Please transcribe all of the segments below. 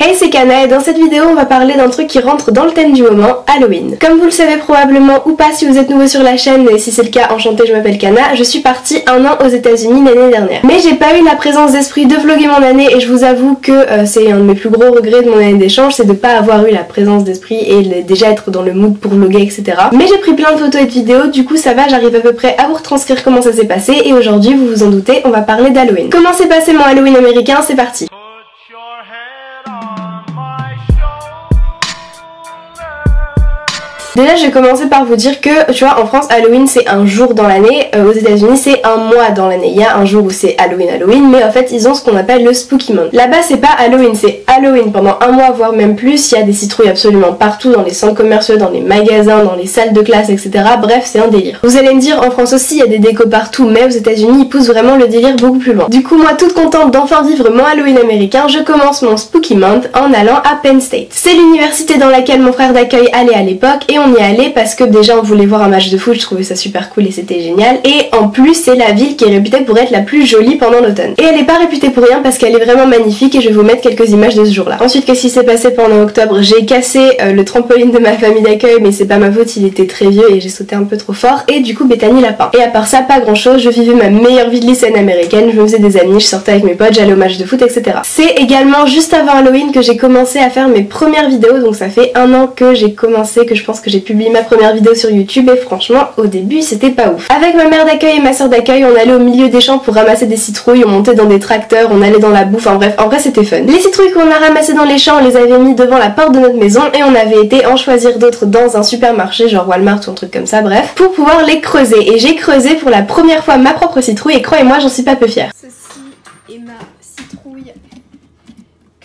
Hey, c'est Kana et dans cette vidéo on va parler d'un truc qui rentre dans le thème du moment, Halloween. Comme vous le savez probablement ou pas si vous êtes nouveau sur la chaîne, et si c'est le cas, enchantée, je m'appelle Kana, je suis partie un an aux États-Unis l'année dernière. Mais j'ai pas eu la présence d'esprit de vlogger mon année et je vous avoue que c'est un de mes plus gros regrets de mon année d'échange, c'est de pas avoir eu la présence d'esprit et déjà être dans le mood pour vlogger, etc. Mais j'ai pris plein de photos et de vidéos, du coup ça va, j'arrive à peu près à vous retranscrire comment ça s'est passé et aujourd'hui, vous vous en doutez, on va parler d'Halloween. Comment s'est passé mon Halloween américain, c'est parti. Déjà je vais commencer par vous dire que tu vois en France Halloween c'est un jour dans l'année, aux États-Unis c'est un mois dans l'année. Il y a un jour où c'est Halloween mais en fait ils ont ce qu'on appelle le Spooky Month. Là-bas c'est pas Halloween, c'est Halloween pendant un mois voire même plus. Il y a des citrouilles absolument partout, dans les centres commerciaux, dans les magasins, dans les salles de classe, etc. Bref c'est un délire. Vous allez me dire en France aussi il y a des décos partout, mais aux États-Unis ils poussent vraiment le délire beaucoup plus loin. Du coup moi toute contente d'enfin vivre mon Halloween américain, je commence mon Spooky Month en allant à Penn State. C'est l'université dans laquelle mon frère d'accueil allait à l'époque et on y allait parce que déjà on voulait voir un match de foot, je trouvais ça super cool et c'était génial. Et en plus c'est la ville qui est réputée pour être la plus jolie pendant l'automne. Et elle est pas réputée pour rien parce qu'elle est vraiment magnifique et je vais vous mettre quelques images de ce jour là. Ensuite qu'est-ce qui s'est passé pendant octobre? J'ai cassé le trampoline de ma famille d'accueil mais c'est pas ma faute, il était très vieux et j'ai sauté un peu trop fort et du coup Bethany l'a peint. Et à part ça pas grand chose, je vivais ma meilleure vie de lycéenne américaine, je me faisais des amis, je sortais avec mes potes, j'allais au match de foot, etc. C'est également juste avant Halloween que j'ai commencé à faire mes premières vidéos, donc ça fait un an que j'ai commencé, que je pense que j'ai publié ma première vidéo sur YouTube et franchement au début c'était pas ouf. Avec ma mère d'accueil et ma soeur d'accueil on allait au milieu des champs pour ramasser des citrouilles, on montait dans des tracteurs, on allait dans la bouffe, enfin bref, en vrai c'était fun. Les citrouilles qu'on a ramassées dans les champs on les avait mis devant la porte de notre maison et on avait été en choisir d'autres dans un supermarché genre Walmart ou un truc comme ça, bref, pour pouvoir les creuser. Et j'ai creusé pour la première fois ma propre citrouille et croyez-moi j'en suis pas peu fière. Ceci est ma citrouille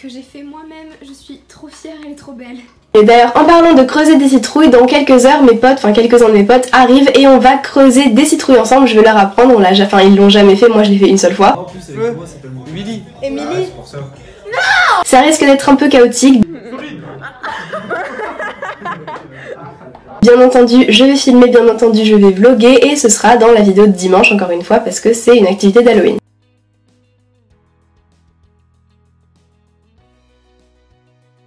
que j'ai fait moi-même, je suis trop fière, elle est trop belle. Et d'ailleurs en parlant de creuser des citrouilles, dans quelques heures mes potes, enfin quelques-uns de mes potes arrivent et on va creuser des citrouilles ensemble, je vais leur apprendre, enfin ils l'ont jamais fait, moi je l'ai fait une seule fois. En plus avec moi c'est tellement Emily. Emily ah, c'est pour ça. Non, ça risque d'être un peu chaotique. Bien entendu je vais filmer, bien entendu je vais vlogger et ce sera dans la vidéo de dimanche encore une fois parce que c'est une activité d'Halloween.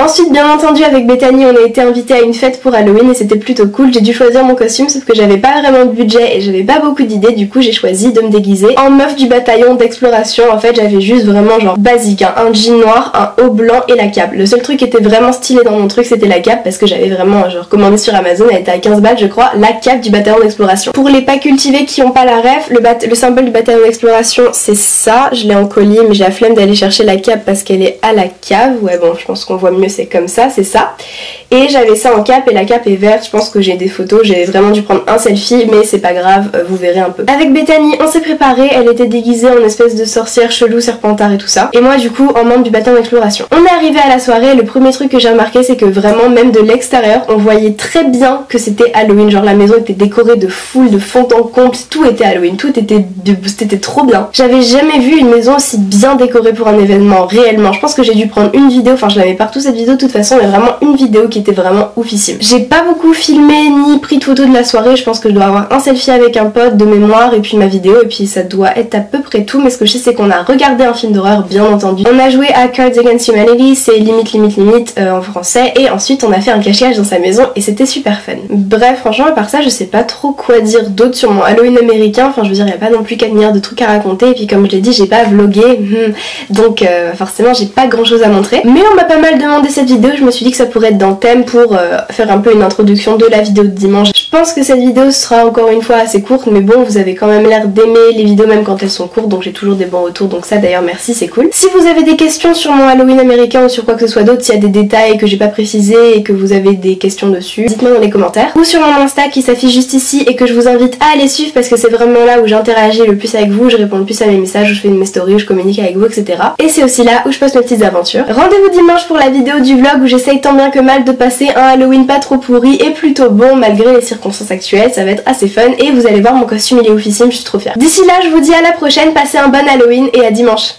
Ensuite bien entendu avec Bethany on a été invité à une fête pour Halloween et c'était plutôt cool, j'ai dû choisir mon costume sauf que j'avais pas vraiment de budget et j'avais pas beaucoup d'idées, du coup j'ai choisi de me déguiser en meuf du bataillon d'exploration. En fait j'avais juste vraiment genre basique, hein, un jean noir, un haut blanc et la cape. Le seul truc qui était vraiment stylé dans mon truc c'était la cape parce que j'avais vraiment genre commandé sur Amazon, elle était à 15 balles je crois, la cape du bataillon d'exploration. Pour les pas cultivés qui ont pas la ref, le symbole du bataillon d'exploration c'est ça, je l'ai en collier mais j'ai la flemme d'aller chercher la cape parce qu'elle est à la cave. Ouais bon je pense qu'on voit mieux, c'est comme ça, c'est ça. Et j'avais ça en cape et la cape est verte, je pense que j'ai des photos, j'ai vraiment dû prendre un selfie mais c'est pas grave, vous verrez un peu. Avec Bethany on s'est préparé, elle était déguisée en espèce de sorcière chelou, serpentard et tout ça. Et moi du coup en membre du bataillon d'exploration. On est arrivé à la soirée, le premier truc que j'ai remarqué c'est que vraiment même de l'extérieur on voyait très bien que c'était Halloween, genre la maison était décorée de foule, de fond en comble, tout était Halloween, tout était c'était trop bien. J'avais jamais vu une maison aussi bien décorée pour un événement réellement, je pense que j'ai dû prendre une vidéo, enfin je l'avais partout cette vidéo de toute façon mais vraiment une vidéo qui était vraiment oufissime. J'ai pas beaucoup filmé ni pris de photos de la soirée, je pense que je dois avoir un selfie avec un pote de mémoire et puis ma vidéo et puis ça doit être à peu près tout, mais ce que je sais c'est qu'on a regardé un film d'horreur bien entendu. On a joué à Cards Against Humanity, c'est limite en français et ensuite on a fait un cache-cache dans sa maison et c'était super fun. Bref franchement à part ça je sais pas trop quoi dire d'autre sur mon Halloween américain, enfin je veux dire il y a pas non plus 4 milliards de trucs à raconter et puis comme je l'ai dit j'ai pas vlogué donc forcément j'ai pas grand chose à montrer, mais on m'a pas mal demandé cette vidéo, je me suis dit que ça pourrait être dans le thème pour faire un peu une introduction de la vidéo de dimanche. Je pense que cette vidéo sera encore une fois assez courte mais bon vous avez quand même l'air d'aimer les vidéos même quand elles sont courtes donc j'ai toujours des bons retours donc ça d'ailleurs merci, c'est cool. Si vous avez des questions sur mon Halloween américain ou sur quoi que ce soit d'autre, s'il y a des détails que j'ai pas précisés et que vous avez des questions dessus, dites-moi dans les commentaires ou sur mon Insta qui s'affiche juste ici et que je vous invite à aller suivre parce que c'est vraiment là où j'interagis le plus avec vous, je réponds le plus à mes messages, où je fais mes stories, où je communique avec vous, etc. Et c'est aussi là où je poste mes petites aventures. Rendez-vous dimanche pour la vidéo du vlog où j'essaye tant bien que mal de passer un Halloween pas trop pourri et plutôt bon malgré les circonstances actuelles, ça va être assez fun et vous allez voir mon costume il est oufissime, je suis trop fière. D'ici là je vous dis à la prochaine, passez un bon Halloween et à dimanche.